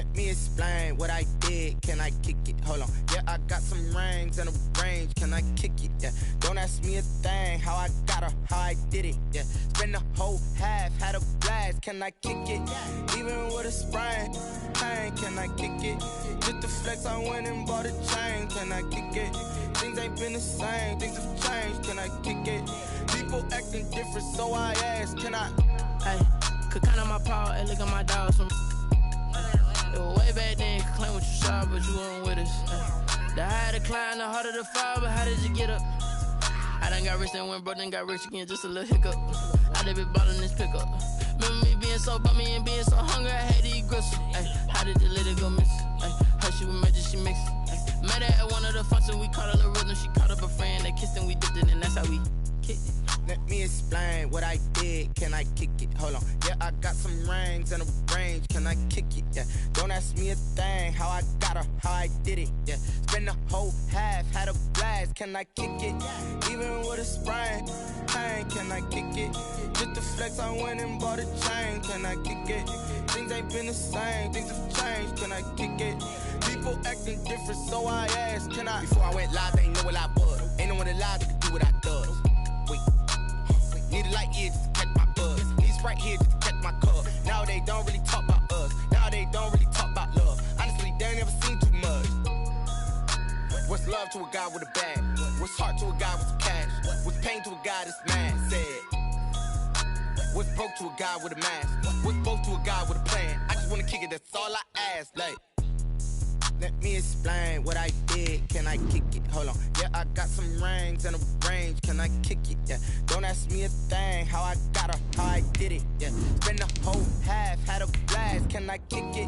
Let me explain what I did. Can I kick it? Hold on. Yeah, I got some rings and a range. Can I kick it? Yeah. Don't ask me a thing. How I got her, how I did it. Yeah. Spend the whole half, had a blast. Can I kick it? Even with a sprain. Pain, can I kick it? Just the flex, I went and bought a chain. Can I kick it? Things ain't been the same. Things have changed. Can I kick it? People acting different, so I ask. Can I? Hey, could count on my power and look at my dogs. It was way back then, you could claim what you saw, but you weren't with us. The higher the climb, the harder the fall, but how did you get up? I done got rich and went broke, then got rich again, just a little hiccup. I done been ballin' this pickup. Remember me being so bummy and being so hungry, I had to eat gristle. Ay, how did you let it go miss? Ay, how she was magic, she mixed. Met her at one of the functions, we caught a little rhythm, she caught up a friend, they kissed and we dipped it, and that's how we kicked it. Let me explain what I did. Can I kick it? Hold on. Yeah, I got some rings and a range. Can I kick it? Yeah. Don't ask me a thing. How I got her, how I did it. Yeah. Spend the whole half, had a blast. Can I kick it? Even with a sprain. Pain, can I kick it? Just the flex, I went and bought a chain. Can I kick it? Things ain't been the same. Things have changed. Can I kick it? People acting different, so I asked. Can I? Before I went live, they ain't know what I was. Ain't no one alive that could do what I does. Wait. Need a light year just to catch my buzz. Need Sprite here just to catch my cup. Now they don't really talk about us. Now they don't really talk about love. Honestly, they ain't never seen too much. What's love to a guy with a bag? What's heart to a guy with some cash? What's pain to a guy that's mad? Said. What's broke to a guy with a mask? What's both to a guy with a plan? I just wanna kick it, that's all I ask. Like, let me explain what I did. Can I kick it? Hold on. Yeah, I got some rings and a range. Can I kick it? Yeah. Don't ask me a thing. How I got her, how I did it. Yeah. Spend the whole half, had a blast. Can I kick it?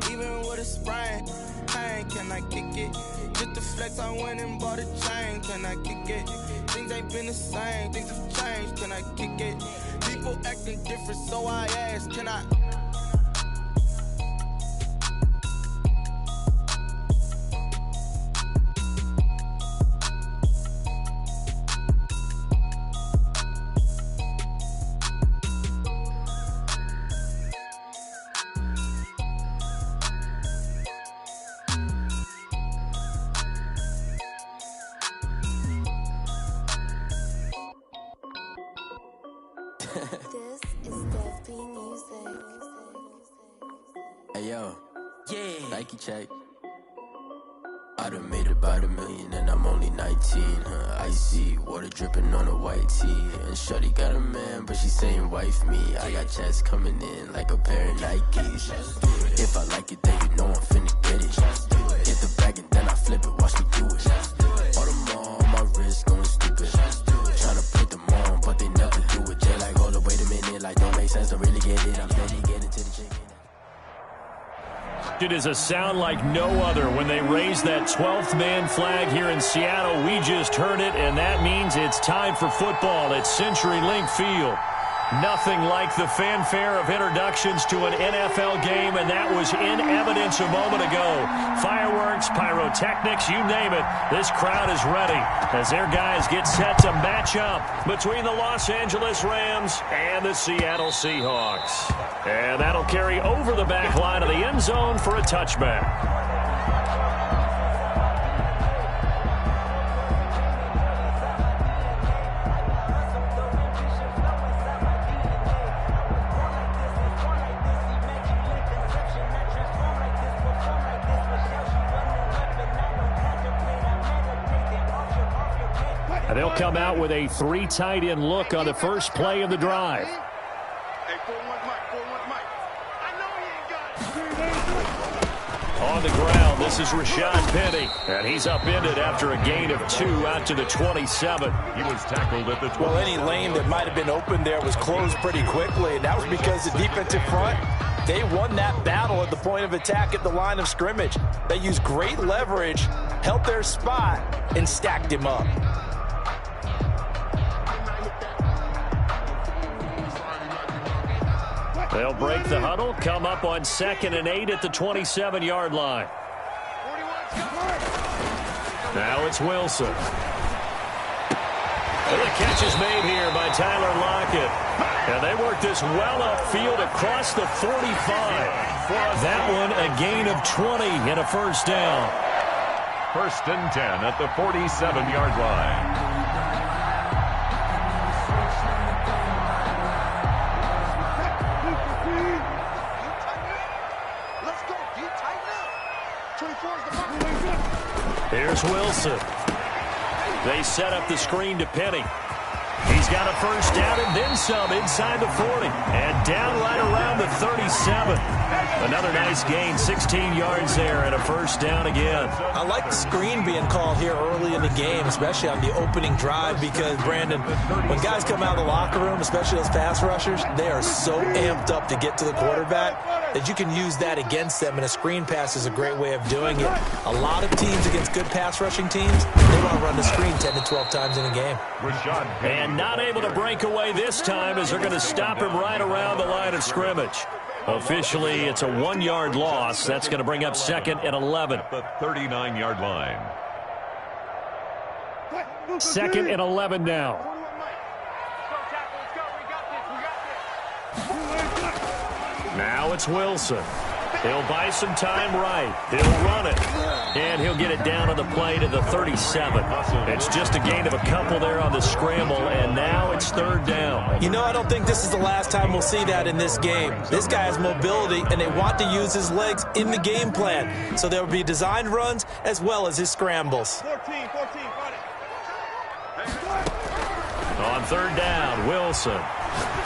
Even with a sprain. Pain, can I kick it? Just the flex, I went and bought a chain. Can I kick it? Things ain't been the same. Things have changed. Can I kick it? People acting different, so I ask. Can I? This is Def B Music. Hey yo, yeah, Nike check. I done made about $1 million and I'm only 19. Icy water dripping on a white tee. And shorty got a man, but she saying wife me. I got checks coming in like a pair of Nikes. If I like it, then you know I'm finna get it. Hit the bag and then I flip it, watch me do it. Audemars on my wrist going stupid. Tryna put them on, but they never do it. They like, hold up, wait a minute, like don't make sense, don't really get it. I'm steady getting to the chicken. It is a sound like no other when they raise that 12th man flag here in Seattle. We just heard it, and that means it's time for football at CenturyLink Field. Nothing like the fanfare of introductions to an NFL game, and that was in evidence a moment ago. Fireworks, pyrotechnics, you name it. This crowd is ready as their guys get set to match up between the Los Angeles Rams and the Seattle Seahawks. And that'll carry over the back line of the end zone for a touchback. And they'll come out with a 3 tight end look on the first play of the drive. On the ground, this is Rashad Penny, and he's upended after a gain of 2 out to the 27. He was tackled at the 20. Well, any lane that might have been open there was closed pretty quickly, and that was because the defensive front, they won that battle at the point of attack at the line of scrimmage. They used great leverage, held their spot, and stacked him up. They'll break the huddle, come up on 2nd and 8 at the 27-yard line. Now it's Wilson. And the catch is made here by Tyler Lockett. And they work this well upfield across the 45. That one a gain of 20 and a first down. First and 10 at the 47-yard line. Here's Wilson. They set up the screen to Penny. He's got a first down and then some inside the 40. And down right around the 37. Another nice gain, 16 yards there and a first down again. I like the screen being called here early in the game, especially on the opening drive, because, Brandon, when guys come out of the locker room, especially those pass rushers, they are so amped up to get to the quarterback that you can use that against them, and a screen pass is a great way of doing it. A lot of teams against good pass rushing teams, they want to run the screen 10 to 12 times in a game. And not able to break away this time as they're going to stop him right around the line of scrimmage. Officially, it's a 1-yard loss. That's going to bring up 2nd and 11. At the 39-yard line. 2nd and 11 now. Now it's Wilson. He'll buy some time right. He'll run it. And he'll get it down on the play to the 37. It's just a gain of a couple there on the scramble, and now it's 3rd down. You know, I don't think this is the last time we'll see that in this game. This guy has mobility, and they want to use his legs in the game plan. So there will be designed runs as well as his scrambles. On 3rd down, Wilson.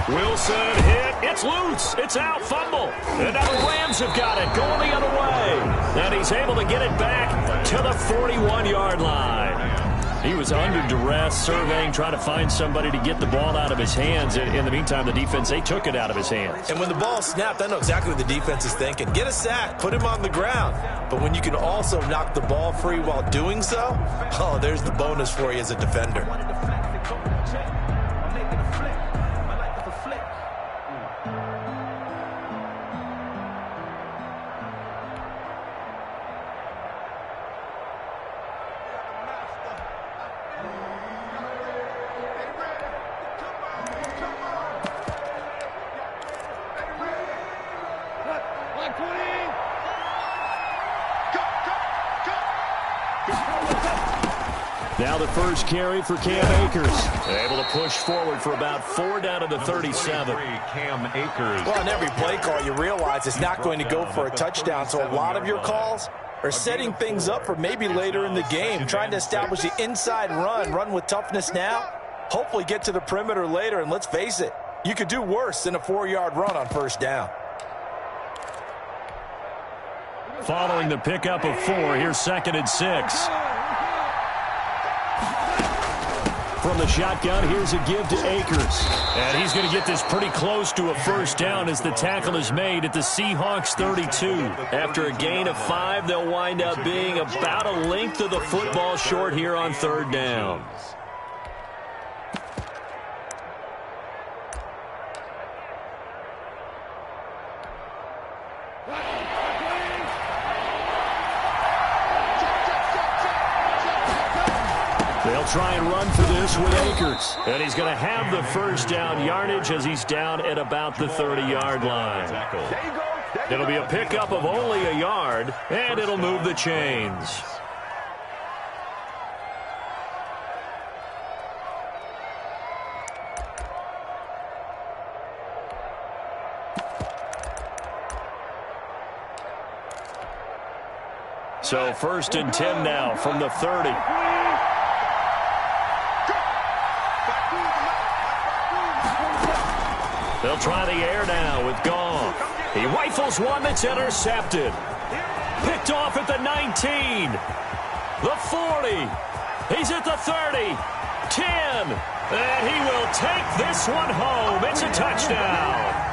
Wilson hit. It's loose. It's out. Fumble. And now the Rams have got it going the other way. And he's able to get it back to the 41-yard line. He was under duress, surveying, trying to find somebody to get the ball out of his hands. In the meantime, the defense, they took it out of his hands. And when the ball snapped, I know exactly what the defense is thinking. Get a sack. Put him on the ground. But when you can also knock the ball free while doing so, oh, there's the bonus for you as a defender. Now the first carry for Cam Akers. Able to push forward for about 4 down to the 37. Cam Akers. Well, on every play call, you realize it's not going to go for a touchdown. So a lot of your calls are setting things up for maybe later in the game, trying to establish the inside run with toughness now, hopefully get to the perimeter later. And let's face it, you could do worse than a 4-yard run on 1st down. Following the pickup of 4, here's 2nd and 6. From the shotgun, here's a give to Akers. And he's going to get this pretty close to a first down as the tackle is made at the Seahawks 32. After a gain of 5, they'll wind up being about a length of the football short here on 3rd down. They'll try and run for this with Akers. And he's going to have the first down yardage as he's down at about the 30-yard line. It'll be a pickup of only a yard, and it'll move the chains. So 1st and 10 now from the 30. They'll try the air now with Goff. He rifles one that's intercepted. Picked off at the 19. The 40. He's at the 30. 10. And he will take this one home. It's a touchdown.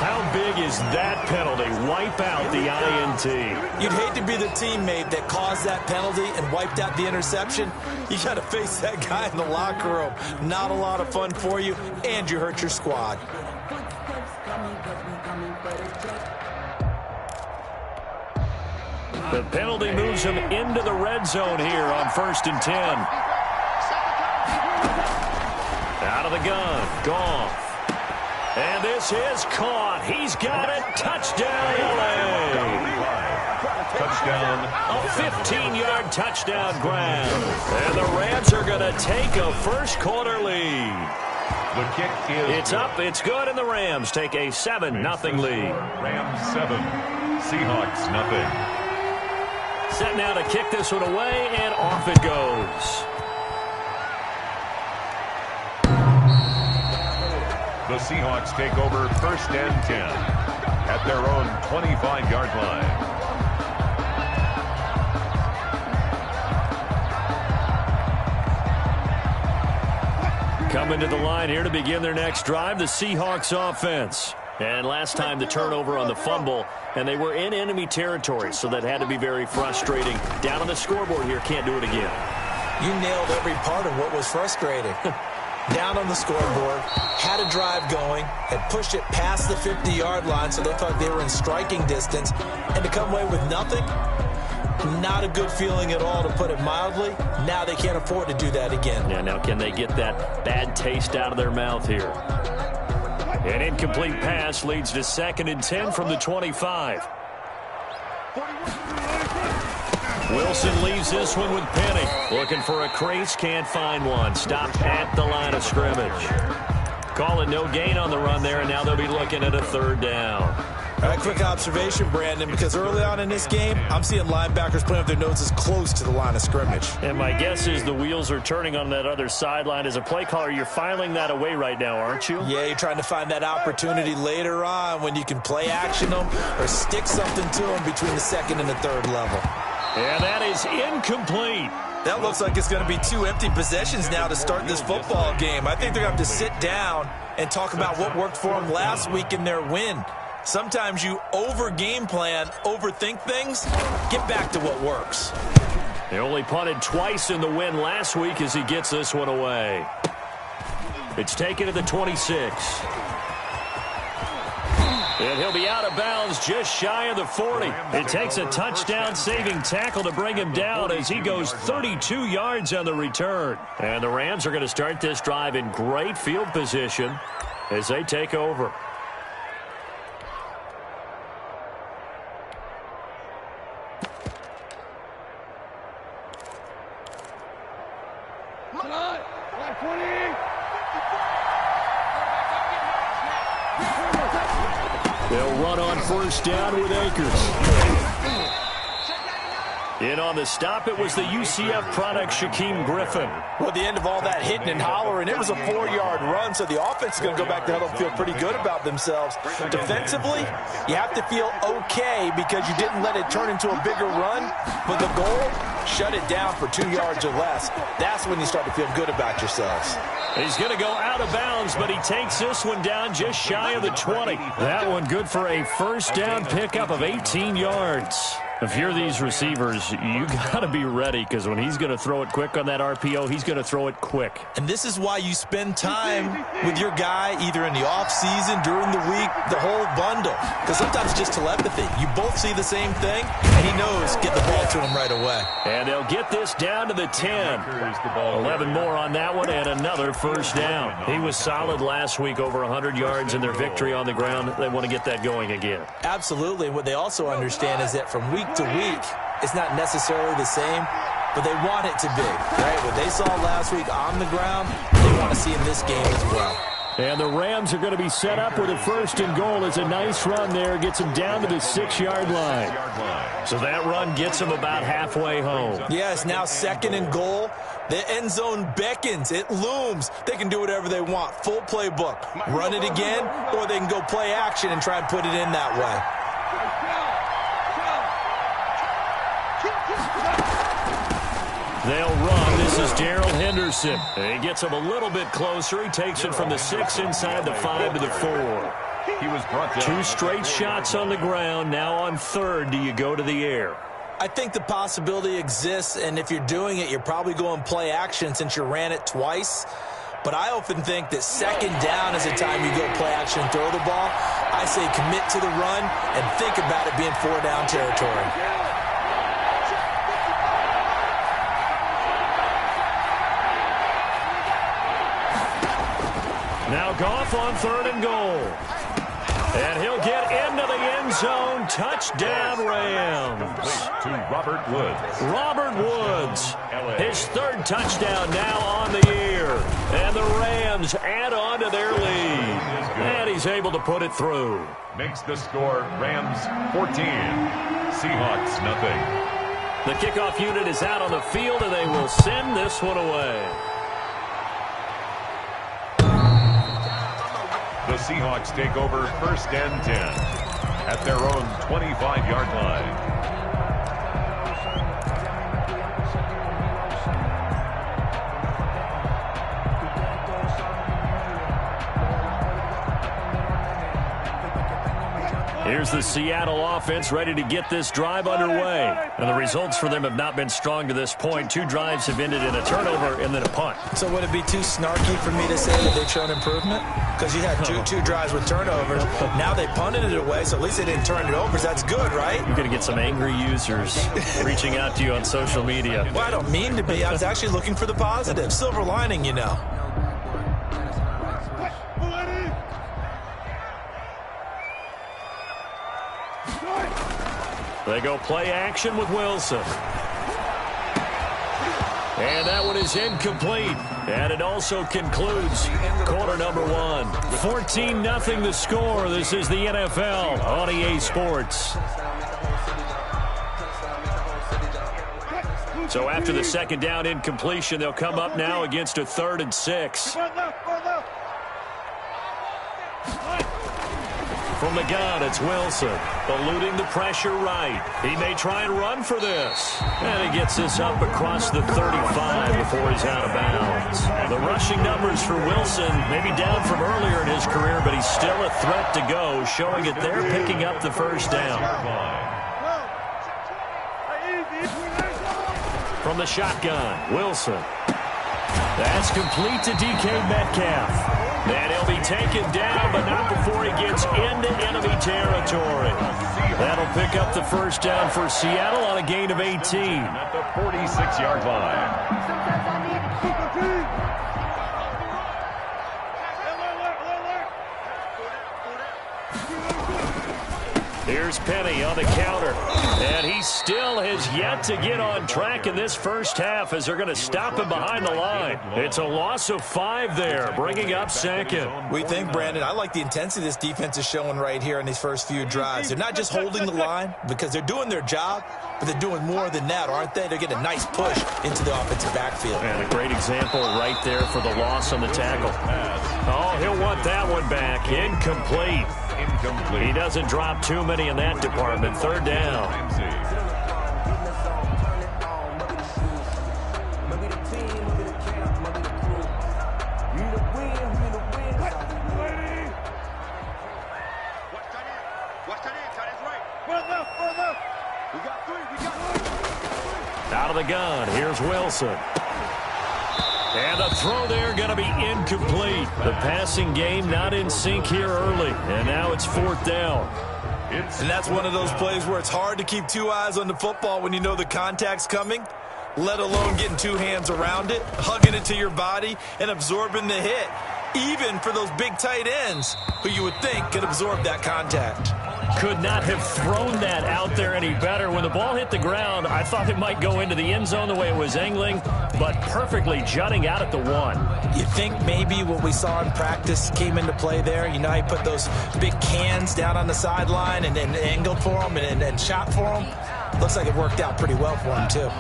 How big is that penalty? Wipe out the INT. You'd hate to be the teammate that caused that penalty and wiped out the interception. You got to face that guy in the locker room. Not a lot of fun for you, and you hurt your squad. The penalty moves him into the red zone here on 1st and 10. Out of the gun. Goff. And this is caught. He's got it. Touchdown, LA. Touchdown. A 15-yard touchdown grab. And the Rams are going to take a first-quarter lead. The kick is It's up. It's good, and the Rams take a 7-0 lead. Rams 7, Seahawks nothing. Set now to kick this one away, and off it goes. The Seahawks take over 1st and 10 at their own 25-yard line. Coming to the line here to begin their next drive, the Seahawks offense. And last time the turnover on the fumble, and they were in enemy territory, so that had to be very frustrating. Down on the scoreboard here, can't do it again. You nailed every part of what was frustrating. Down on the scoreboard, had a drive going, had pushed it past the 50-yard line, so they thought they were in striking distance, and to come away with nothing, not a good feeling at all, to put it mildly. Now they can't afford to do that again. Yeah, now can they get that bad taste out of their mouth here? An incomplete pass leads to 2nd and 10 from the 25. Wilson leaves this one with Penny. Looking for a crease, can't find one. Stopped at the line of scrimmage. Calling no gain on the run there, and now they'll be looking at a 3rd down. All right, quick observation, Brandon, because early on in this game, I'm seeing linebackers playing with their noses close to the line of scrimmage. And my guess is the wheels are turning on that other sideline. As a play caller, you're filing that away right now, aren't you? Yeah, you're trying to find that opportunity later on when you can play action them or stick something to them between the 2nd and the 3rd level. And that is incomplete. That looks like it's going to be 2 empty possessions now to start this football game. I think they're going to have to sit down and talk about what worked for them last week in their win. Sometimes you over-game plan, overthink things. Get back to what works. They only punted twice in the win last week as he gets this one away. It's taken to the 26. And he'll be out of bounds just shy of the 40. It takes a touchdown-saving tackle to bring him down as he goes 32 yards on the return. And the Rams are going to start this drive in great field position as they take over. They'll run on 1st down with Akers. In on the stop, it was the UCF product, Shaquem Griffin. Well, at the end of all that hitting and hollering, it was a 4-yard run, so the offense is going to go back to huddle and feel pretty good about themselves. Defensively, you have to feel okay because you didn't let it turn into a bigger run, but the goal, shut it down for 2 yards or less. That's when you start to feel good about yourselves. He's going to go out of bounds, but he takes this one down just shy of the 20. That one good for a 1st down pickup of 18 yards. If you're these receivers, you got to be ready because when he's going to throw it quick on that RPO, he's going to throw it quick. And this is why you spend time with your guy either in the offseason, during the week, the whole bundle. Because sometimes it's just telepathy. You both see the same thing, and he knows get the ball to him right away. And they'll get this down to the 10. 11 more on that one and another 1st down. He was solid last week, over 100 yards in their victory on the ground. They want to get that going again. Absolutely. What they also understand is that from week to week, it's not necessarily the same, but they want it to be. Right? What they saw last week on the ground, they want to see in this game as well. And the Rams are going to be set up with a 1st and goal. It's a nice run there. Gets them down to the 6-yard line. So that run gets them about halfway home. Yeah, it's now 2nd and goal. The end zone beckons. It looms. They can do whatever they want. Full playbook. Run it again, or they can go play action and try and put it in that way. They'll run. This is Darrell Henderson. And he gets him a little bit closer. He takes it from the 6 inside the 5 to the 4. He was brought down. 2 straight shots on the ground. Now on 3rd, do you go to the air? I think the possibility exists, and if you're doing it, you're probably going play action since you ran it twice. But I often think that 2nd down is the time you go play action and throw the ball. I say commit to the run and think about it being 4-down territory. Now Goff on 3rd and goal. And he'll get into the end zone. Touchdown, Rams. To Robert Woods. Robert Woods, his 3rd touchdown now on the year. And the Rams add on to their lead. And he's able to put it through. Makes the score Rams 14. Seahawks nothing. The kickoff unit is out on the field, and they will send this one away. The Seahawks take over 1st and 10 at their own 25-yard line. Here's the Seattle offense ready to get this drive underway. And the results for them have not been strong to this point. 2 drives have ended in a turnover and then a punt. So would it be too snarky for me to say that they've shown improvement? Because you had two drives with turnovers. Now they punted it away, so at least they didn't turn it over. So that's good, right? You're going to get some angry users reaching out to you on social media. Well, I don't mean to be. I was actually looking for the positive. Silver lining, you know. They go play action with Wilson. And that one is incomplete. And it also concludes quarter number 1. 14-0 the score. This is the NFL on EA Sports. So after the 2nd down incompletion, they'll come up now against a 3rd and 6. From the gun, it's Wilson, eluding the pressure right. He may try and run for this. And he gets this up across the 35 before he's out of bounds. The rushing numbers for Wilson may be down from earlier in his career, but he's still a threat to go, showing it they're picking up the 1st down. From the shotgun, Wilson. That's complete to DK Metcalf. And he'll be taken down, but not before he gets into enemy territory. That'll pick up the 1st down for Seattle on a gain of 18. At the 46-yard line. Here's Penny on the counter. And he still has yet to get on track in this 1st half as they're going to stop him behind the line. It's a loss of 5 there, bringing up 2nd. We think, Brandon, I like the intensity this defense is showing right here in these first few drives. They're not just holding the line because they're doing their job, but they're doing more than that, aren't they? They're getting a nice push into the offensive backfield. And a great example right there for the loss on the tackle. Oh, he'll want that one back. Incomplete. He doesn't drop too many in that department. 3rd down. Out of the gun, here's Wilson. And the throw there going to be incomplete. The passing game not in sync here early. And now it's 4th down. And that's one of those plays where it's hard to keep 2 eyes on the football when you know the contact's coming, let alone getting 2 hands around it, hugging it to your body, and absorbing the hit. Even for those big tight ends who you would think could absorb that contact. Could not have thrown that out there any better. When the ball hit the ground, I thought it might go into the end zone the way it was angling, but perfectly jutting out at the 1. You think maybe what we saw in practice came into play there? You know, he put those big cans down on the sideline and then angled for them and shot for them. Looks like it worked out pretty well for him, too.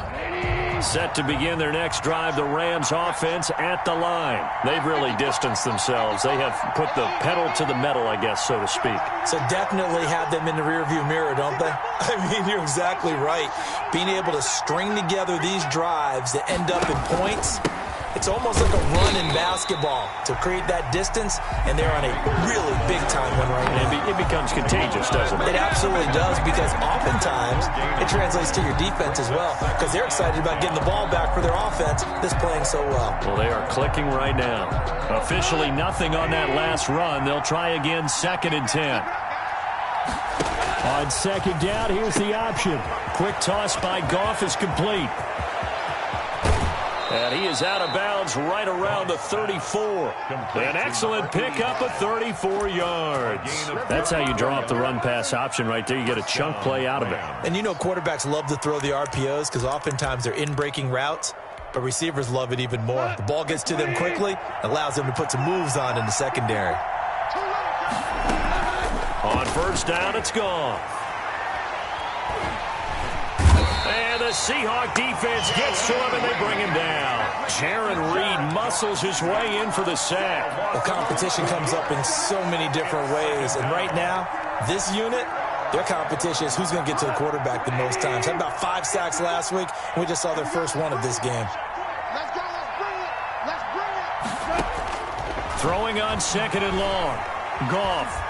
Set to begin their next drive, the Rams offense at the line. They've really distanced themselves. They have put the pedal to the metal, I guess, so to speak. So definitely have them in the rearview mirror, don't they? I mean, you're exactly right. Being able to string together these drives that end up in points, it's almost like a run in basketball to create that distance, and they're on a really big-time one right now. It becomes contagious, doesn't it? It absolutely does, because oftentimes it translates to your defense as well, because they're excited about getting the ball back for their offense that's playing so well. Well, they are clicking right now. Officially nothing on that last run. They'll try again, 2nd and 10. On 2nd down, here's the option. Quick toss by Goff is complete. And he is out of bounds right around the 34. An excellent pickup of 34 yards. That's how you draw up the run-pass option right there. You get a chunk play out of it. And you know quarterbacks love to throw the RPOs because oftentimes they're in-breaking routes, but receivers love it even more. The ball gets to them quickly, allows them to put some moves on in the secondary. On first down, it's gone. And the Seahawk defense gets to him, and they bring him down. Jaron Reed muscles his way in for the sack. Well, competition comes up in so many different ways, and right now, this unit, their competition is who's going to get to the quarterback the most times. Had about 5 sacks last week, and we just saw their first one of this game. Let's go, let's bring it. Throwing on second and long. Goff.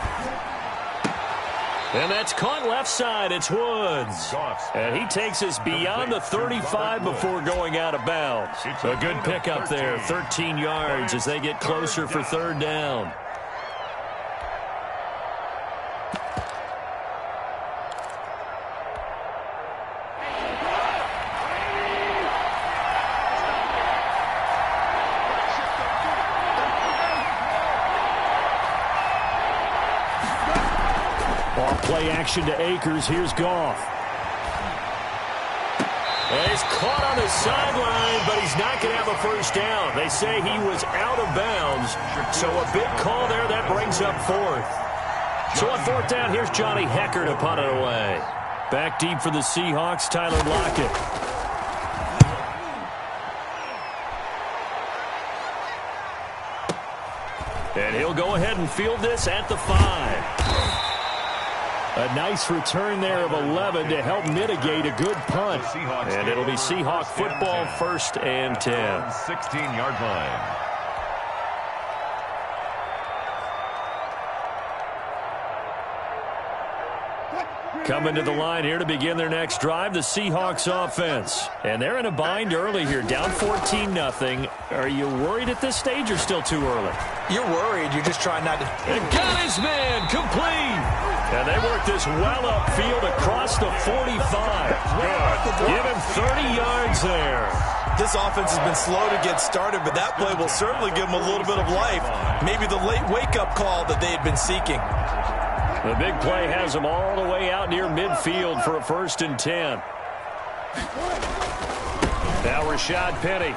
And that's caught left side. It's Woods. And he takes us beyond the 35 before going out of bounds. A good pickup there. 13 yards as they get closer for third down. Play action to Akers. Here's Goff. And he's caught on the sideline, but he's not going to have a first down. They say he was out of bounds. So a big call there. That brings up fourth. So on fourth down, here's Johnny Hecker to punt it away. Back deep for the Seahawks, Tyler Lockett. And he'll go ahead and field this at the 5. A nice return there of 11 to help mitigate a good punt. And it'll be Seahawk football, first and 10. 16-yard line. Coming to the line here to begin their next drive, the Seahawks offense. And they're in a bind early here, down 14-0. Are you worried at this stage or still too early? You're worried. You're just trying not to... And got his man, complete. And they work this well upfield across the 45. Give him 30 yards there. This offense has been slow to get started, but that play will certainly give them a little bit of life. Maybe the late wake-up call that they had been seeking. The big play has them all the way out near midfield for a first and 10. Now Rashad Penny.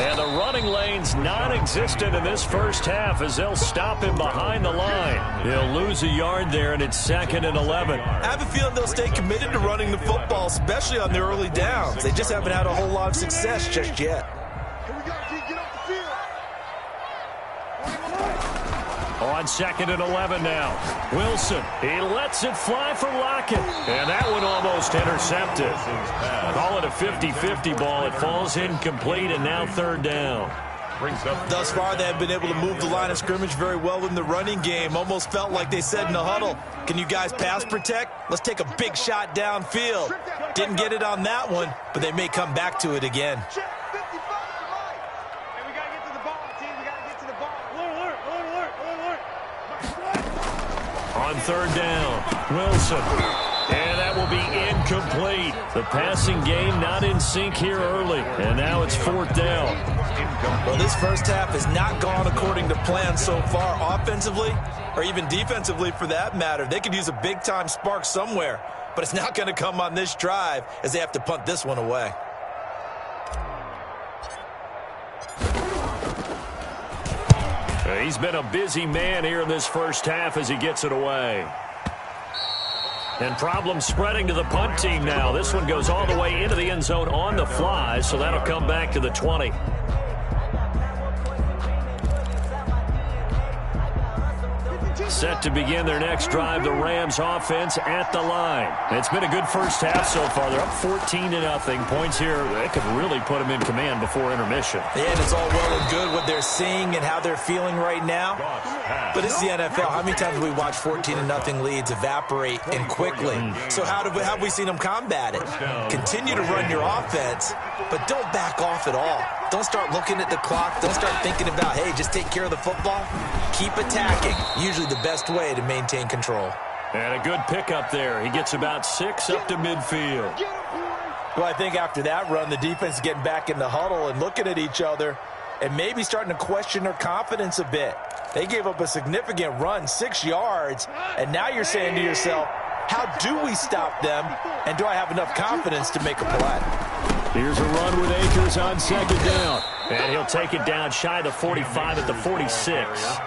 And the running lane's non-existent in this first half as they'll stop him behind the line. He'll lose a yard there, and it's second and 11. I have a feeling they'll stay committed to running the football, especially on their early downs. They just haven't had a whole lot of success just yet. Here we go, G. Get off the field. On second and 11 now. Wilson, he lets it fly for Lockett. And that one almost intercepted. Call it a 50-50 ball. It falls incomplete, and now third down. Thus far, they have been able to move the line of scrimmage very well in the running game. Almost felt like they said in the huddle, can you guys pass protect? Let's take a big shot downfield. Didn't get it on that one, but they may come back to it again. On third down, Wilson. And that will be incomplete. The passing game not in sync here early. And now it's fourth down. Well, this first half has not gone according to plan so far offensively, or even defensively for that matter. They could use a big-time spark somewhere, but it's not going to come on this drive as they have to punt this one away. He's been a busy man here in this first half as he gets it away. And problems spreading to the punt team now. This one goes all the way into the end zone on the fly, so that'll come back to the 20. Set to begin their next drive, the Rams offense at the line. It's been a good first half so far. They're up 14-0. Points here, that could really put them in command before intermission. And it's all well and good what they're seeing and how they're feeling right now. But it's the NFL. How many times have we watched 14-0 leads evaporate and quickly? So how have we seen them combat it? Continue to run your offense, but don't back off at all. Don't start looking at the clock. Don't start thinking about, hey, just take care of the football. Keep attacking. Usually the best way to maintain control. And a good pickup there. He gets about 6 up to midfield. Well, I think after that run, the defense is getting back in the huddle and looking at each other and maybe starting to question their confidence a bit. They gave up a significant run, 6 yards, and now you're saying to yourself, how do we stop them, and do I have enough confidence to make a play? Here's a run with Akers on second down. And he'll take it down shy of the 45 at the 46.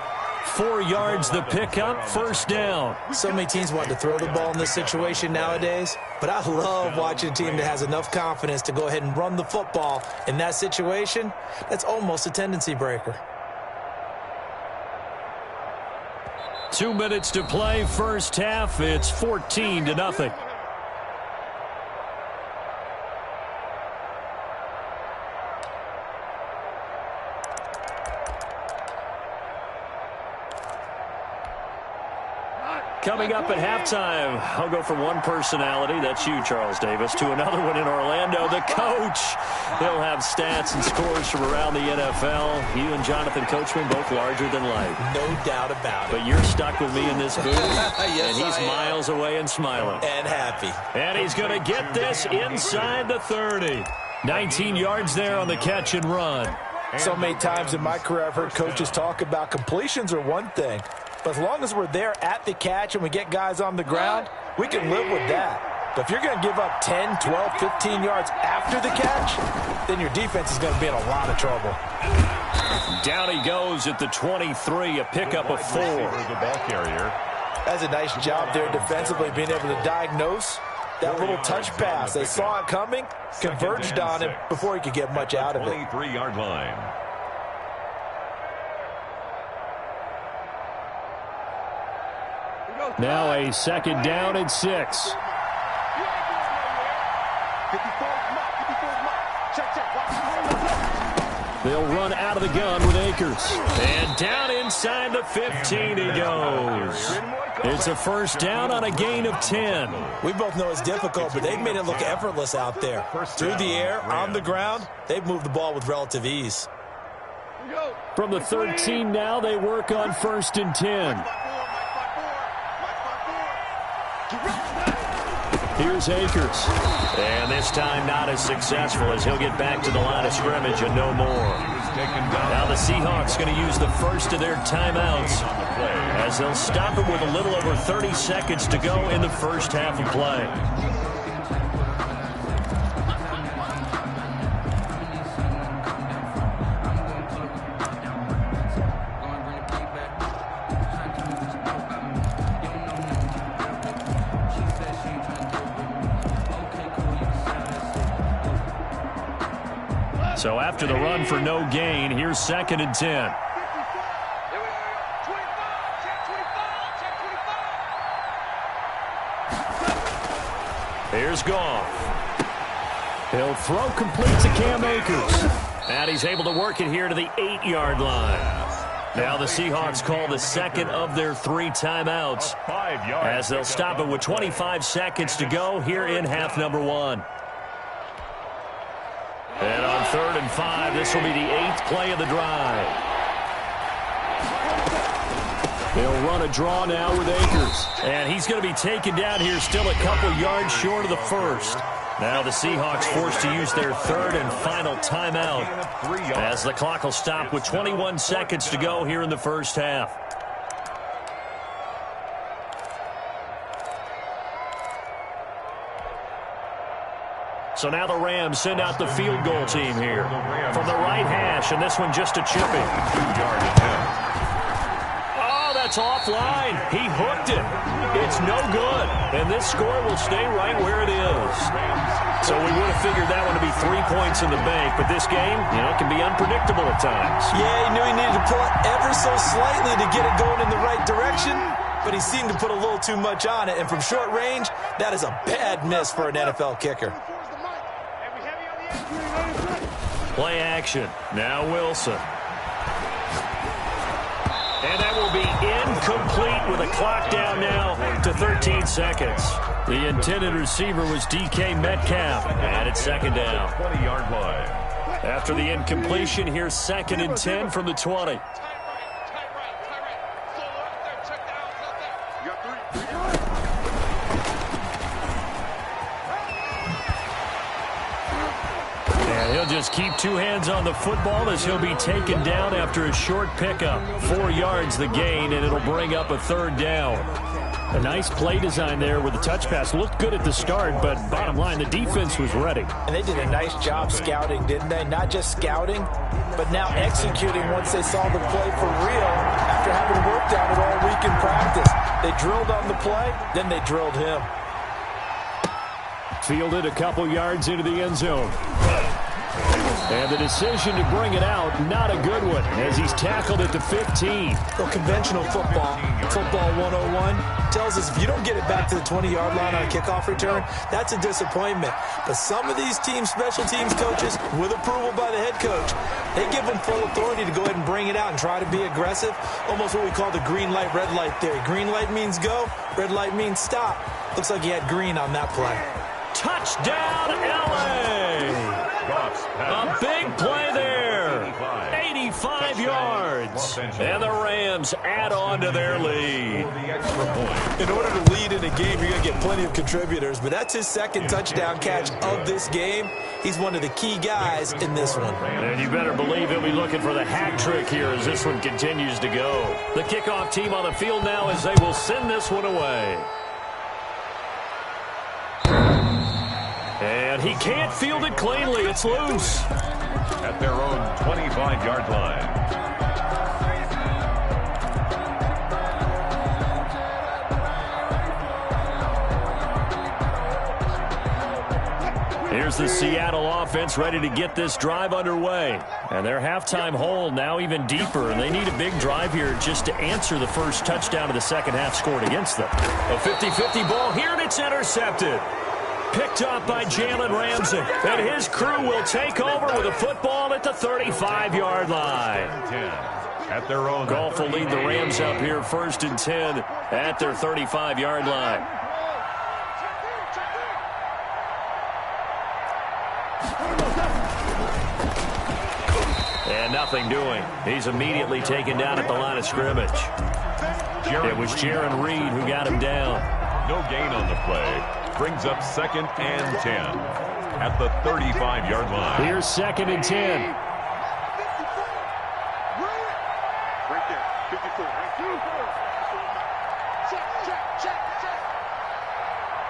4 yards the pickup, first down. So many teams want to throw the ball in this situation nowadays, but I love watching a team that has enough confidence to go ahead and run the football in that situation. That's almost a tendency breaker. 2 minutes to play, first half. It's 14-0. Coming up at halftime, I'll go from one personality, that's you, Charles Davis, to another one in Orlando, the coach. He'll have stats and scores from around the NFL. You and Jonathan Coachman, both larger than life. No doubt about it. But you're stuck with me in this booth, yes, and he's miles away and smiling. And happy. And he's going to get this inside the 30. 19 yards there on the catch and run. So many times in my career, I've heard coaches talk about completions are one thing. But as long as we're there at the catch and we get guys on the ground, we can live with that. But if you're going to give up 10, 12, 15 yards after the catch, then your defense is going to be in a lot of trouble. Down he goes at the 23, a pickup of 4. The ball carrier. That's a nice job there defensively, being able to diagnose that little touch pass. They saw it coming, converged on it before he could get much out of it. 23-yard line. Now a second down and 6. They'll run out of the gun with Akers. And down inside the 15 he goes. It's a first down on a gain of 10. We both know it's difficult, but they've made it look effortless out there. Through the air, on the ground, they've moved the ball with relative ease. From the 13 now, they work on first and 10. Here's Akers. And this time not as successful as he'll get back to the line of scrimmage and no more. Now the Seahawks going to use the first of their timeouts as they'll stop it with a little over 30 seconds to go in the first half of play. So after the run for no gain, here's second and 10. Here's Goff. He'll throw complete to Cam Akers. And he's able to work it here to the 8-yard line. Now the Seahawks call the second of their 3 timeouts as they'll stop it with 25 seconds to go here in half number 1. And on 3rd and 5, this will be the 8th play of the drive. They'll run a draw now with Akers. And he's going to be taken down here still a couple yards short of the first. Now the Seahawks forced to use their 3rd and final timeout as the clock will stop with 21 seconds to go here in the first half. So now the Rams send out the field goal team here from the right hash, and this one just a chipping. Oh, that's offline. He hooked it. It's no good, and this score will stay right where it is. So we would have figured that one to be 3 points in the bank, but this game, can be unpredictable at times. Yeah, he knew he needed to pull it ever so slightly to get it going in the right direction, but he seemed to put a little too much on it, and from short range, that is a bad miss for an NFL kicker. Play action. Now Wilson. And that will be incomplete with a clock down now to 13 seconds. The intended receiver was DK Metcalf. And it's second down. 20-yard line. After the incompletion, here's second and 10 from the 20. just keep two hands on the football as he'll be taken down after a short pickup. 4 yards the gain, and it'll bring up a 3rd down. A nice play design there with the touch pass. Looked good at the start, but bottom line, the defense was ready. And they did a nice job scouting, didn't they? Not just scouting, but now executing once they saw the play for real after having worked on it all week in practice. They drilled on the play, then they drilled him. Fielded a couple yards into the end zone. And the decision to bring it out, not a good one, as he's tackled at the 15. Well, conventional football 101, tells us if you don't get it back to the 20-yard line on a kickoff return, that's a disappointment. But some of these teams, special teams coaches, with approval by the head coach, they give them full authority to go ahead and bring it out and try to be aggressive, almost what we call the green light, red light theory. Green light means go, red light means stop. Looks like he had green on that play. Touchdown, L.A.! A big play there. 85 yards. And the Rams add on to their lead. In order to lead in a game, you're going to get plenty of contributors, but that's his 2nd touchdown catch of this game. He's one of the key guys in this one. And you better believe he'll be looking for the hat trick here as this one continues to go. The kickoff team on the field now as they will send this one away. And he can't field it cleanly. It's loose. At their own 25-yard line. Here's the Seattle offense ready to get this drive underway. And their halftime hole now even deeper, and they need a big drive here just to answer the first touchdown of the second half scored against them. A 50-50 ball here, and it's intercepted. Picked up by Jalen Ramsey, and his crew will take over with a football at the 35-yard line. At their own. Goff will lead the Rams up here 1st and 10 at their 35-yard line. And nothing doing. He's immediately taken down at the line of scrimmage. It was Jaron Reed who got him down. No gain on the play. Brings up 2nd and 10 at the 35-yard line. Here's 2nd and 10. Right there, 54. Check.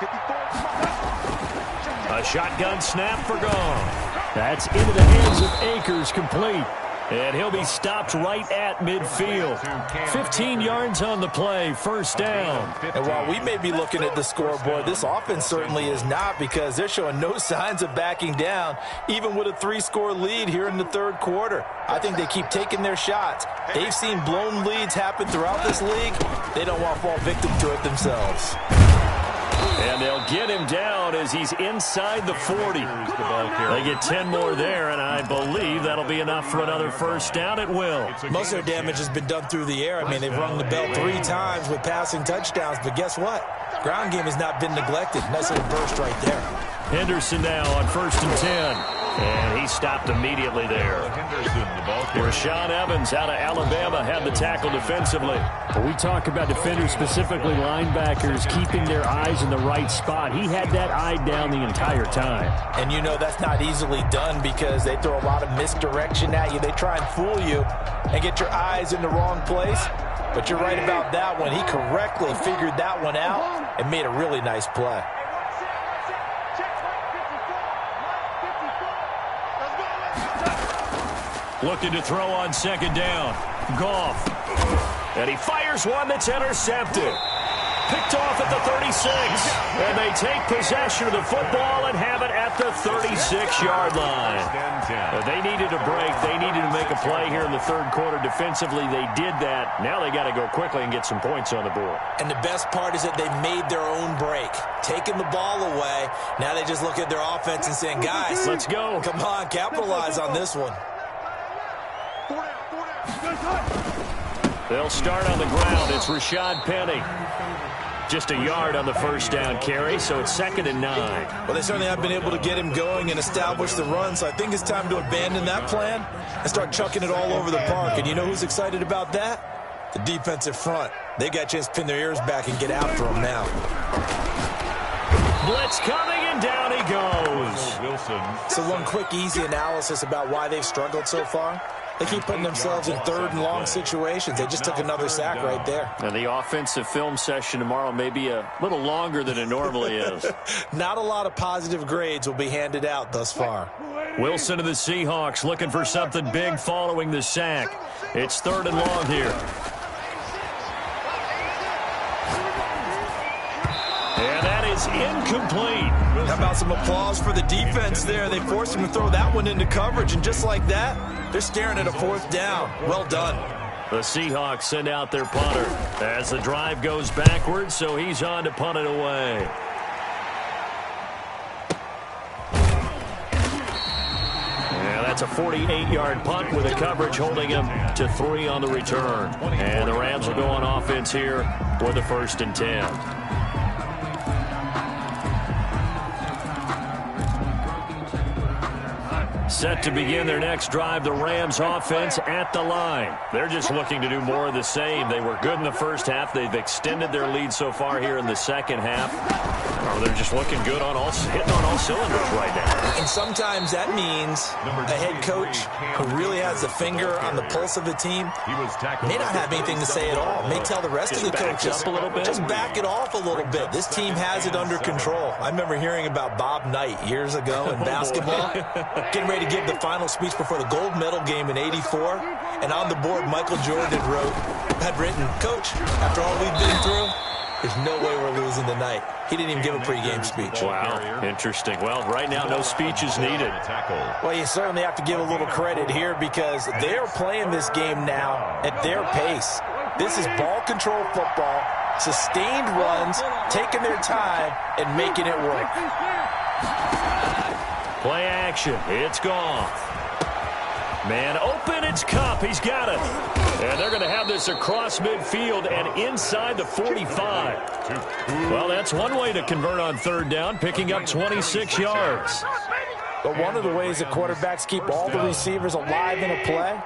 54. A shotgun snap for Goff. That's into the hands of Akers, complete. And he'll be stopped right at midfield. 15 yards on the play, 1st down. And while we may be looking at the scoreboard, this offense certainly is not, because they're showing no signs of backing down, even with a 3-score lead here in the 3rd quarter. I think they keep taking their shots. They've seen blown leads happen throughout this league. They don't want to fall victim to it themselves. And they'll get him down as he's inside the 40. They get 10 more there, and I believe that'll be enough for another 1st down. It will. Most of their damage has been done through the air. I mean, they've rung the bell 3 times with passing touchdowns, but guess what? Ground game has not been neglected. Nice little burst right there. Henderson now on 1st and 10. And he stopped immediately there. Rashaan Evans out of Alabama had the tackle defensively. When we talk about defenders, specifically linebackers, keeping their eyes in the right spot, he had that eye down the entire time. And you know that's not easily done because they throw a lot of misdirection at you. They try and fool you and get your eyes in the wrong place. But you're right about that one. He correctly figured that one out and made a really nice play. Looking to throw on 2nd down. Goff. And he fires one that's intercepted. Picked off at the 36. And they take possession of the football and have it at the 36-yard line. They needed a break. They needed to make a play here in the 3rd quarter defensively. They did that. Now they got to go quickly and get some points on the board. And the best part is that they made their own break. Taking the ball away. Now they just look at their offense and saying, guys, let's go. Come on, capitalize on this one. They'll start on the ground. It's Rashad Penny. Just a yard on the 1st down carry, so it's 2nd and 9. Well, they certainly have been able to get him going and establish the run, so I think it's time to abandon that plan and start chucking it all over the park. And you know who's excited about that? The defensive front. They got a chance to pin their ears back and get after him now. Blitz coming, and down he goes. Wilson. So one quick, easy analysis about why they've struggled so far. They keep putting themselves in third and long situations. They just took another sack right there. Now, the offensive film session tomorrow may be a little longer than it normally is. Not a lot of positive grades will be handed out thus far. Wilson of the Seahawks looking for something big following the sack. It's third and long here. And that is incomplete. How about some applause for the defense there? They forced him to throw that one into coverage, and just like that, they're staring at a fourth down. Well done. The Seahawks send out their punter as the drive goes backwards, so he's on to punt it away. That's a 48-yard punt with a coverage holding him to 3 on the return. And the Rams will go on offense here for the 1st and 10. Set to begin their next drive, the Rams offense at the line. They're just looking to do more of the same. They were good in the first half. They've extended their lead so far here in the second half. They're just looking good on hitting on all cylinders right now. And sometimes that means a head coach who really has a finger on the pulse of the team may not have anything to say at all. May tell the rest of the coaches, up a little bit. just back it off a little bit. This team has it under control. I remember hearing about Bob Knight years ago in basketball, getting ready to give the final speech before the gold medal game in '84. And on the board, Michael Jordan had written, "Coach, after all we've been through, there's no way we're losing tonight." He didn't even give a pregame speech. Wow, interesting. Well, right now, no speech is needed. Well, you certainly have to give a little credit here because they're playing this game now at their pace. This is ball control football, sustained runs, taking their time, and making it work. Play action. It's gone. Man open, it's Kupp. He's got it. And they're going to have this across midfield and inside the 45. Well, that's one way to convert on third down, picking up 26 yards. But one of the ways that quarterbacks keep all the receivers alive in a play,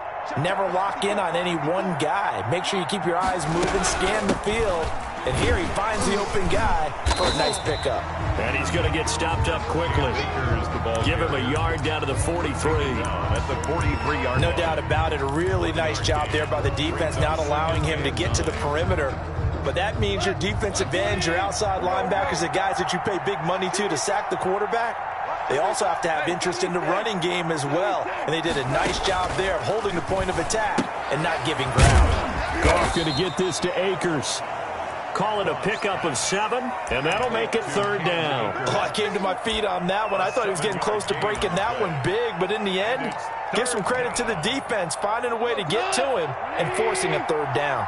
never lock in on any one guy. Make sure you keep your eyes moving, scan the field. And here he finds the open guy for a nice pickup. And he's going to get stopped up quickly. Give him a yard down to the 43. At the 43-yard No doubt about it. A really nice job there by the defense, not allowing him to get to the perimeter. But that means your defensive ends, your outside linebackers, the guys that you pay big money to sack the quarterback, they also have to have interest in the running game as well. And they did a nice job there of holding the point of attack and not giving ground. Goff going to get this to Akers. Call it a pickup of 7, and that'll make it third down. Oh, I came to my feet on that one. I thought he was getting close to breaking that one big, but in the end, give some credit to the defense, finding a way to get to him and forcing a third down.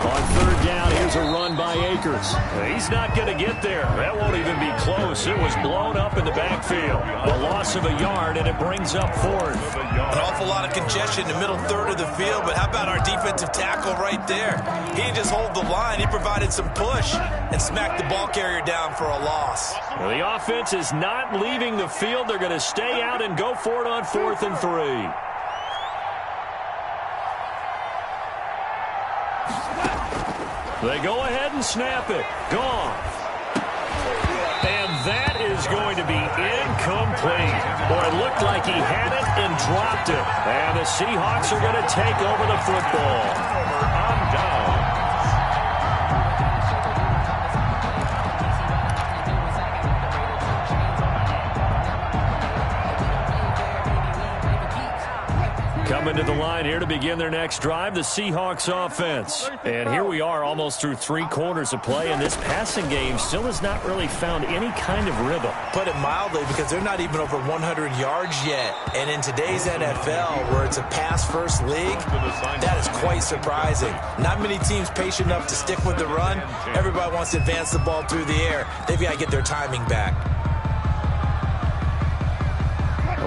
On third down, here's a run by Akers. He's not going to get there. That won't even be close. It was blown up in the backfield. A loss of a yard, and it brings up fourth. An awful lot of congestion in the middle third of the field, but how about our defensive tackle right there? He didn't just hold the line. He provided some push and smacked the ball carrier down for a loss. Well, the offense is not leaving the field. They're going to stay out and go for it on 4th and 3. They go ahead and snap it. Gone. And that is going to be incomplete. Boy, it looked like he had it and dropped it. And the Seahawks are going to take over the football. on down. Coming to the line here to begin their next drive, the Seahawks offense. And here we are almost through 3 quarters of play, and this passing game still has not really found any kind of rhythm. Put it mildly, because they're not even over 100 yards yet. And in today's NFL, where it's a pass-first league, that is quite surprising. Not many teams patient enough to stick with the run. Everybody wants to advance the ball through the air. They've got to get their timing back.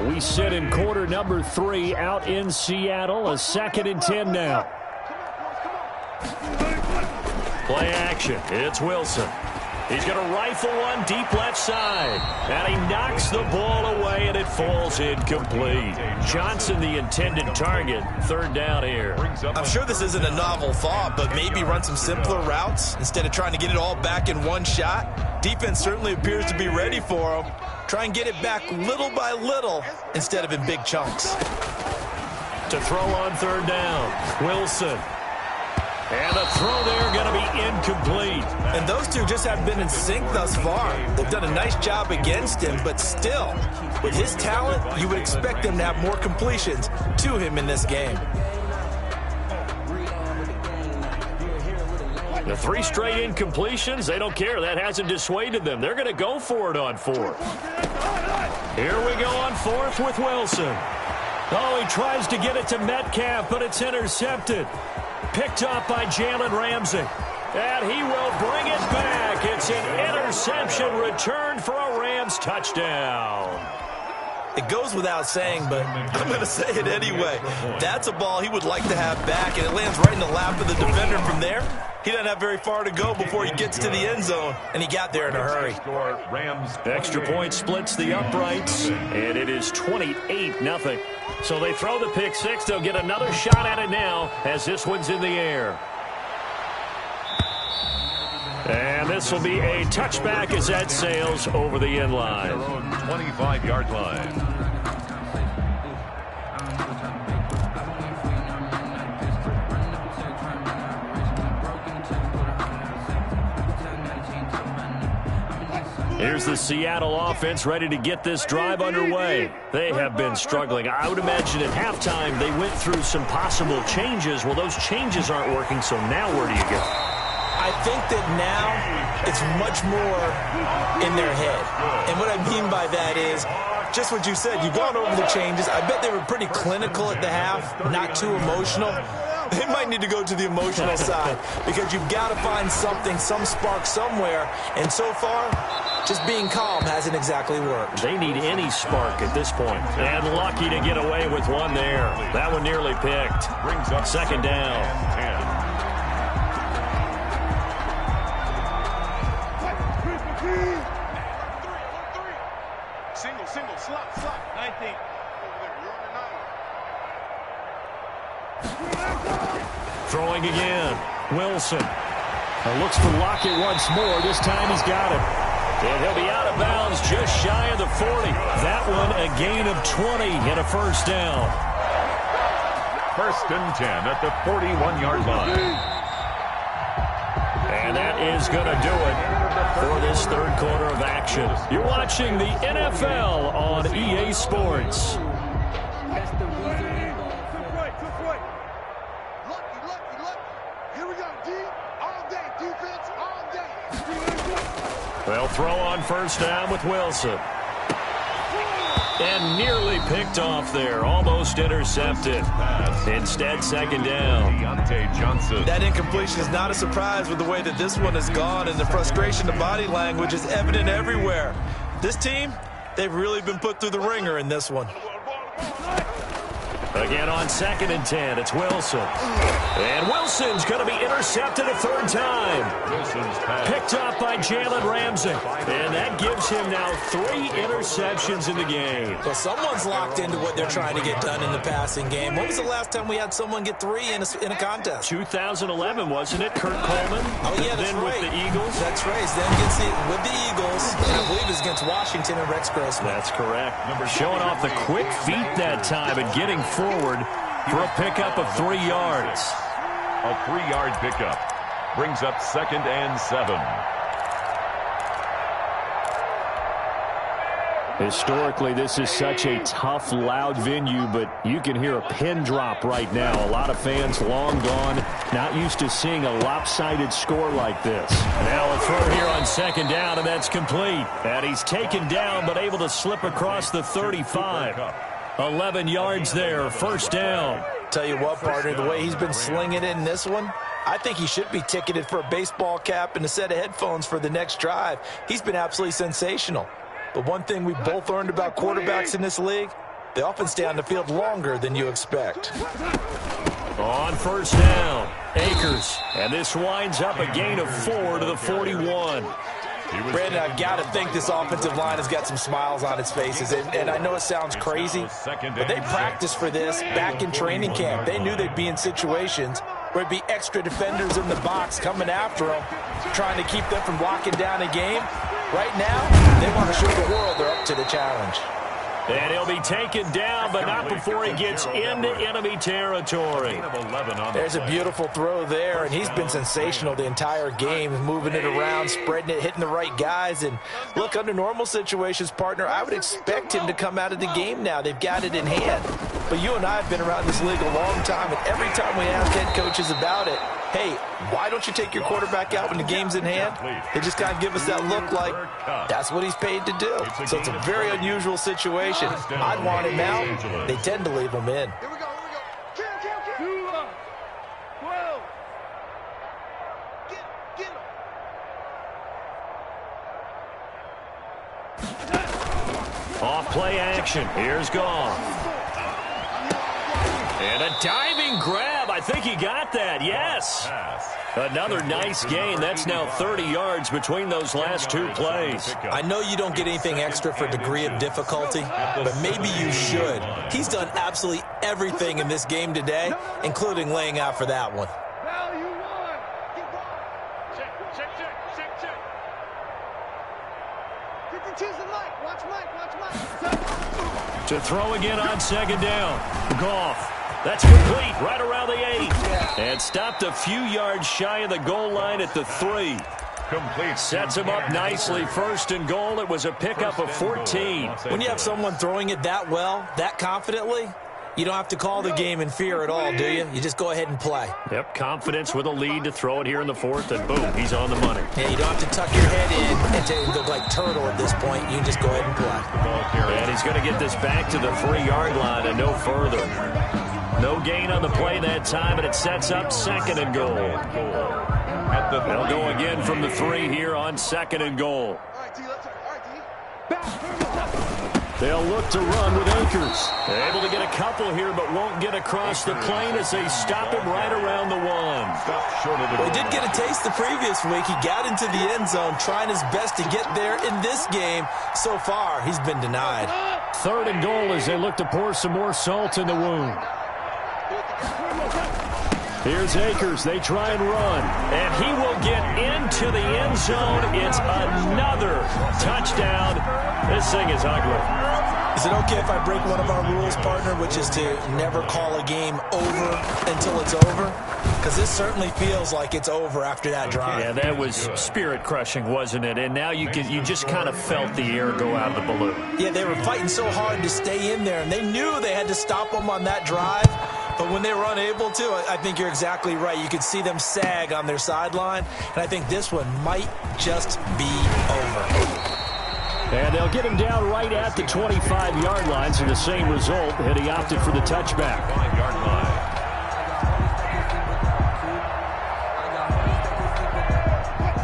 We sit in quarter number 3 out in Seattle. A 2nd and 10 now. Play action. It's Wilson. He's going to rifle one deep left side. And he knocks the ball away, and it falls incomplete. Johnson, the intended target. Third down here. I'm sure this isn't a novel thought, but maybe run some simpler routes instead of trying to get it all back in one shot. Defense certainly appears to be ready for him. Try and get it back little by little instead of in big chunks. To throw on third down, Wilson. And the throw there going to be incomplete. And those two just haven't been in sync thus far. They've done a nice job against him, but still, with his talent, you would expect them to have more completions to him in this game. The 3 straight incompletions, they don't care. That hasn't dissuaded them. They're going to go for it on 4th. Here we go on 4th with Wilson. Oh, he tries to get it to Metcalf, but it's intercepted. Picked up by Jalen Ramsey. And he will bring it back. It's an interception return for a Rams touchdown. It goes without saying, but I'm going to say it anyway. That's a ball he would like to have back, and it lands right in the lap of the defender from there. He doesn't have very far to go before he gets to the end zone, and he got there in a hurry. Extra point splits the uprights, and it is 28-0. So they throw the pick six. They'll get another shot at it now as this one's in the air. And this will be a touchback as that sails over the end line. 25-yard line. Here's the Seattle offense ready to get this drive underway. They have been struggling. I would imagine at halftime they went through some possible changes. Well, those changes aren't working, so now where do you go? I think that now it's much more in their head. And what I mean by that is just what you said. You've gone over the changes. I bet they were pretty clinical at the half, not too emotional. They might need to go to the emotional side because you've got to find something, some spark somewhere. And so far, just being calm hasn't exactly worked. They need any spark at this point. And lucky to get away with one there. That one nearly picked. Brings up second down. 10. Single, slot, 19. Throwing again. Wilson. Looks for Lockett once more. This time he's got it. And he'll be out of bounds just shy of the 40. That one a gain of 20 and a first down. 1st and 10 at the 41-yard line. And that is going to do it for this third quarter of action. You're watching the NFL on EA Sports. They'll throw on first down with Wilson. And nearly picked off there. Almost intercepted. Instead, second down. Johnson. That incompletion is not a surprise with the way that this one has gone, and the frustration of body language is evident everywhere. This team, they've really been put through the ringer in this one. Again on 2nd and 10, it's Wilson. And Wilson's going to be intercepted a third time. Picked up by Jalen Ramsey. And that gives him now 3 interceptions in the game. Well, someone's locked into what they're trying to get done in the passing game. When was the last time we had someone get 3 in a contest? 2011, wasn't it? Kurt Coleman? Oh, yeah, that's then right. With the Eagles? That's right. Then gets it with the Eagles. And I believe it's against Washington and Rex Grossman. That's correct. Showing off the quick feet that time and getting forward for a pickup of 3 yards. A 3-yard pickup brings up 2nd and 7. Historically, this is such a tough, loud venue, but you can hear a pin drop right now. A lot of fans long gone, not used to seeing a lopsided score like this. Now a throw here on 2nd down, and that's complete. And he's taken down, but able to slip across the 35. 11 yards there, first down. Tell you what, partner, the way he's been slinging it in this one, I think he should be ticketed for a baseball cap and a set of headphones for the next drive. He's been absolutely sensational. But one thing we've both learned about quarterbacks in this league, they often stay on the field longer than you expect. On first down, Akers. And this winds up a gain of 4 to the 41. Brandon, I've got to think this offensive line has got some smiles on its faces. And I know it sounds crazy, but they practiced for this back in training camp. They knew they'd be in situations where it'd be extra defenders in the box coming after them, trying to keep them from locking down a game. Right now, they want to show the world they're up to the challenge. And he'll be taken down, but not before he gets into enemy territory. There's a beautiful throw there, and he's been sensational the entire game, moving it around, spreading it, hitting the right guys. And look, under normal situations, partner, I would expect him to come out of the game now. They've got it in hand. But you and I have been around this league a long time, and every time we ask head coaches about it, hey, why don't you take your quarterback out when the game's in hand? They just kind of give us that look like that's what he's paid to do. So it's a very unusual situation. I'd want him out. They tend to leave him in. Here we go. Kill. 12. Get him. Off play action. Here's Goff. And a diving grab. I think he got that. Yes. Another nice gain. That's now 30 yards between those last two plays. I know you don't get anything extra for degree of difficulty, but maybe you should. He's done absolutely everything in this game today, including laying out for that one. Value one. Check. 52's the mic. Watch Mike. To throw again on second down. Goff. That's complete right around the 8. And stopped a few yards shy of the goal line at the 3. Complete. Sets him up nicely. First and goal. It was a pickup of 14. When you have someone throwing it that well, that confidently, you don't have to call the game in fear at all, do you? You just go ahead and play. Yep, confidence with a lead to throw it here in the 4th, and boom, he's on the money. Yeah, you don't have to tuck your head in and to look like turtle at this point. You can just go ahead and play. And he's going to get this back to the 3-yard line and no further. No gain on the play that time, and it sets up second and goal. They'll go again from the 3 here on second and goal. They'll look to run with Akers. They're able to get a couple here, but won't get across the plane as they stop him right around the 1. Well, he did get a taste the previous week. He got into the end zone, trying his best to get there in this game. So far, he's been denied. Third and goal as they look to pour some more salt in the wound. Here's Akers. They try and run. And he will get into the end zone. It's another touchdown. This thing is ugly. Is it okay if I break one of our rules, partner, which is to never call a game over until it's over? Because this certainly feels like it's over after that drive. Yeah, that was spirit-crushing, wasn't it? And now you just kind of felt the air go out of the balloon. Yeah, they were fighting so hard to stay in there, and they knew they had to stop them on that drive. But when they were unable to, I think you're exactly right. You could see them sag on their sideline, and I think this one might just be over. And they'll get him down right at the 25-yard line, so the same result, and he opted for the touchback. 5-yard line.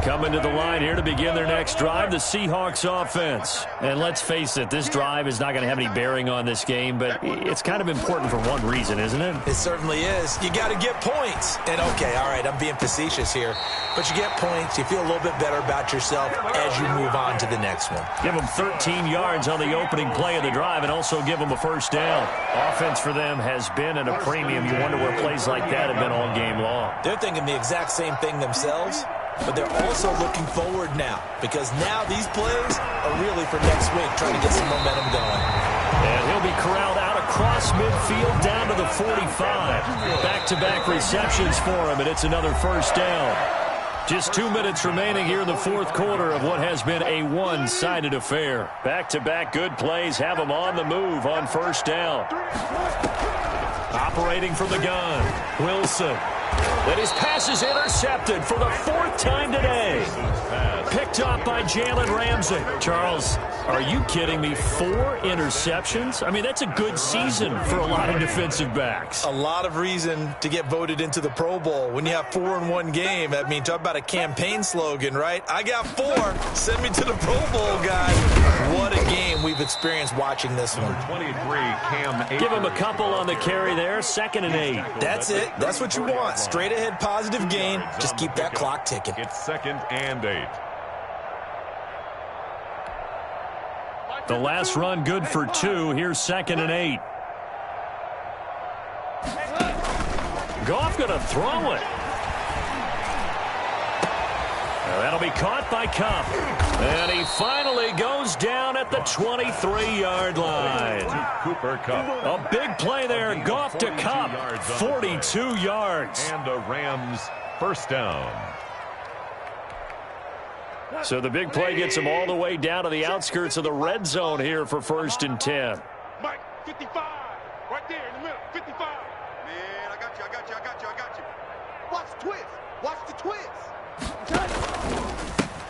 Coming to the line here to begin their next drive, the Seahawks offense. And let's face it, this drive is not going to have any bearing on this game, but it's kind of important for one reason, isn't it? It certainly is. You got to get points. And, okay, all right, I'm being facetious here. But you get points, you feel a little bit better about yourself as you move on to the next one. Give them 13 yards on the opening play of the drive and also give them a first down. Offense for them has been at a premium. You wonder where plays like that have been all game long. They're thinking the exact same thing themselves. But they're also looking forward now, because now these plays are really for next week, trying to get some momentum going. And he'll be corralled out across midfield down to the 45. Back-to-back receptions for him, and it's another first down. Just 2 minutes remaining here in the 4th quarter of what has been a one-sided affair. Back-to-back good plays have him on the move on first down. Operating from the gun, Wilson. That his pass is intercepted for the 4th time today. Picked up by Jalen Ramsey. Charles, are you kidding me? 4 interceptions? I mean, that's a good season for a lot of defensive backs. A lot of reason to get voted into the Pro Bowl. When you have 4 in one game, I mean, talk about a campaign slogan, right? I got 4. Send me to the Pro Bowl, guys. What a game we've experienced watching this one. 23, Cam Akers. Give him a couple on the carry there. 2nd and 8. That's it. That's what you want. Straight ahead positive gain. Just keep that clock ticking. It's 2nd and 8. The last run good for 2. Here's 2nd and 8. Goff going to throw it. That'll be caught by Kupp. And he finally goes down at the 23-yard line. Cooper Kupp. A big play there. Goff to Kupp. 42 yards. And the Rams first down. So the big play gets him all the way down to the outskirts of the red zone here for 1st and 10. Mike, 55. Right there in the middle. 55. Man, I got you. Watch the twist. Watch the twist.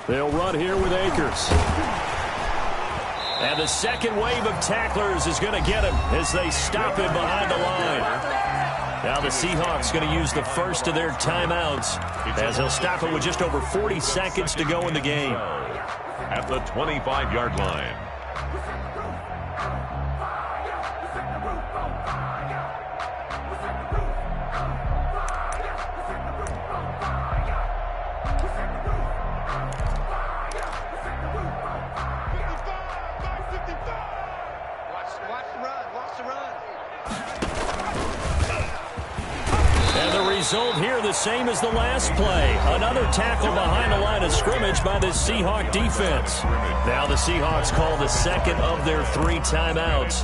They'll run here with Akers. And the second wave of tacklers is going to get him as they stop him behind the line. Now the Seahawks going to use the first of their timeouts as they'll stop it with just over 40 seconds to go in the game. At the 25-yard line. Result here the same as the last play. Another tackle behind the line of scrimmage by the Seahawk defense. Now the Seahawks call the second of their 3 timeouts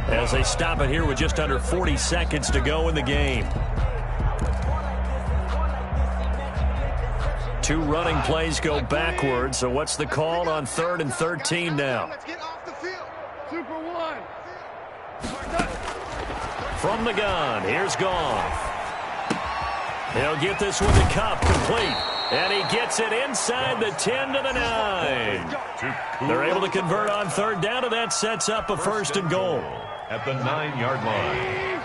as they stop it here with just under 40 seconds to go in the game. 2 running plays go backwards. So what's the call on 3rd and 13 now? Let's get off the field. Super 1. From the gun, here's Goff. He'll get this one to Kupp, complete. And he gets it inside the 10 to the 9. They're able to convert on 3rd down, and that sets up a 1st and goal. At the 9-yard line.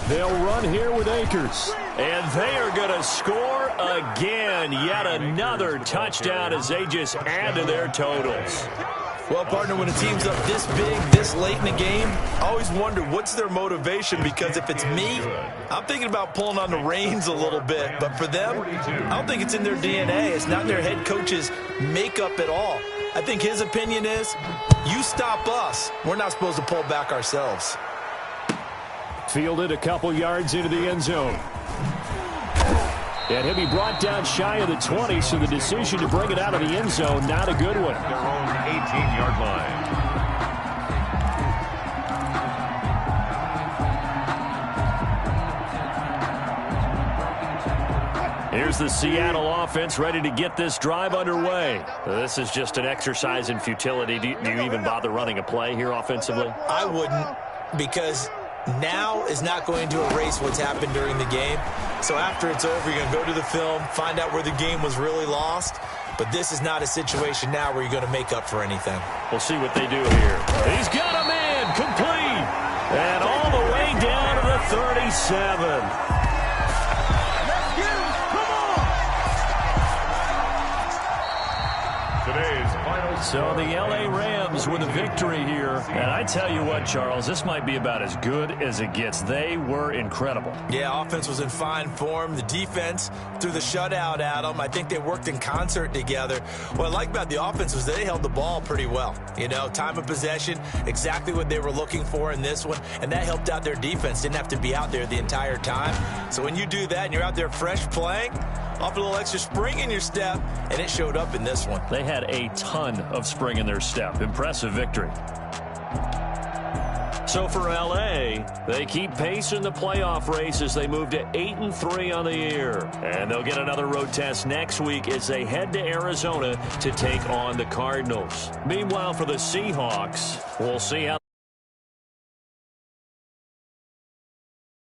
They'll run here with Akers. And they are going to score again. Yet another touchdown as they just add to their totals. Well, partner, when a team's up this big, this late in the game, I always wonder what's their motivation, because if it's me, I'm thinking about pulling on the reins a little bit. But for them, I don't think it's in their DNA. It's not their head coach's makeup at all. I think his opinion is, you stop us, we're not supposed to pull back ourselves. Fielded a couple yards into the end zone. And he'll be brought down shy of the 20, so the decision to bring it out of the end zone, not a good one. Their own 18-yard line. Here's the Seattle offense ready to get this drive underway. This is just an exercise in futility. Do you even bother running a play here offensively? I wouldn't, because now is not going to erase what's happened during the game. So after it's over, you're going to go to the film, find out where the game was really lost. But this is not a situation now where you're going to make up for anything. We'll see what they do here. He's got a man, complete. And all the way down to the 37. So the L.A. Rams with a victory here. And I tell you what, Charles, this might be about as good as it gets. They were incredible. Yeah, offense was in fine form. The defense threw the shutout at them. I think they worked in concert together. What I like about the offense was they held the ball pretty well. You know, time of possession, exactly what they were looking for in this one. And that helped out their defense. Didn't have to be out there the entire time. So when you do that and you're out there fresh playing, off a little extra spring in your step, and it showed up in this one. They had a ton of spring in their step. Impressive victory. So for L.A., they keep pace in the playoff race as they move to 8-3 on the year. And they'll get another road test next week as they head to Arizona to take on the Cardinals. Meanwhile, for the Seahawks, we'll see how